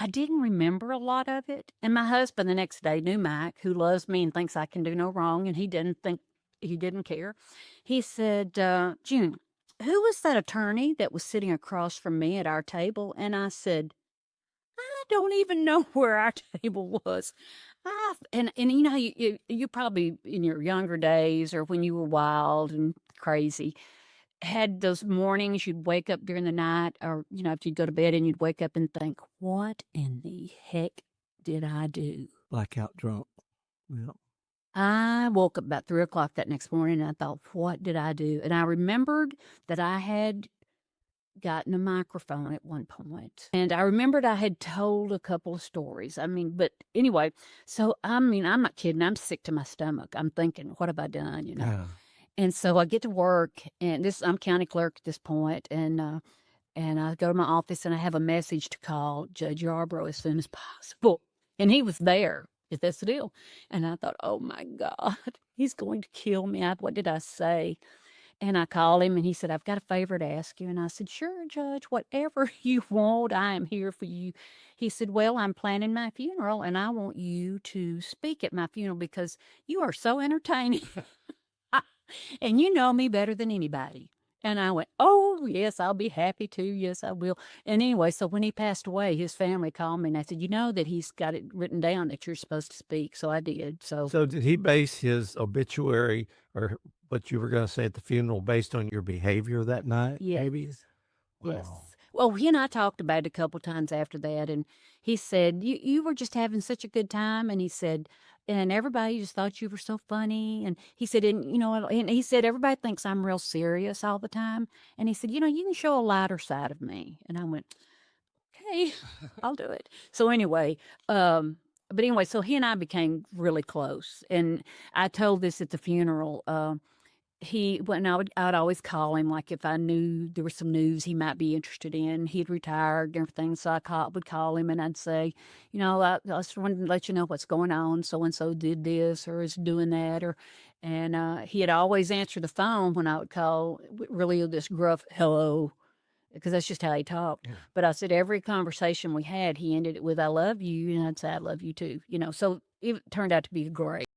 I didn't remember a lot of it. And my husband the next day knew Mike, who loves me and thinks I can do no wrong, and he didn't care. He said, June, who was that attorney that was sitting across from me at our table? And I said, I don't even know where our table was. And you know, you probably in your younger days or when you were wild and crazy had those mornings you'd wake up during the night or, you know, after you'd go to bed and you'd wake up and think, what in the heck did I do? Blackout drunk. Yeah. I woke up about 3 o'clock that next morning and I thought, what did I do? And I remembered that I had gotten a microphone at one point. And I remembered I had told a couple of stories. I mean, but anyway, so I mean, I'm not kidding. I'm sick to my stomach. I'm thinking, what have I done? You know? Yeah. And so I get to work, and I'm county clerk at this point, and I go to my office, and I have a message to call Judge Yarbrough as soon as possible, and he was there. If that's the deal, and I thought, oh my God, he's going to kill me. What did I say? And I called him, and he said, I've got a favor to ask you. And I said, sure, Judge, whatever you want, I am here for you. He said, well, I'm planning my funeral, and I want you to speak at my funeral because you are so entertaining. And you know me better than anybody. And I went, oh, yes, I'll be happy to. Yes, I will. And anyway, so when he passed away, his family called me and I said, you know that he's got it written down that you're supposed to speak. So I did. So did he base his obituary or what you were going to say at the funeral based on your behavior that night? yes, Maybe. yes. Wow. Well, he and I talked about it a couple times after that. And he said, you were just having such a good time. And he said, and everybody just thought you were so funny. And he said, and you know, and he said, everybody thinks I'm real serious all the time. And he said, you know, you can show a lighter side of me. And I went, okay, I'll do it. So anyway, but anyway, so he and I became really close. And I told this at the funeral. I'd always call him, like if I knew there was some news he might be interested in. He'd retired and everything, so would call him and I'd say, you know, I just wanted to let you know what's going on. So and so did this or is doing that, and he had always answered the phone when I would call, really this gruff hello, because that's just how he talked. Yeah. But I said every conversation we had, he ended it with "I love you," and I'd say "I love you too." You know, so it turned out to be great.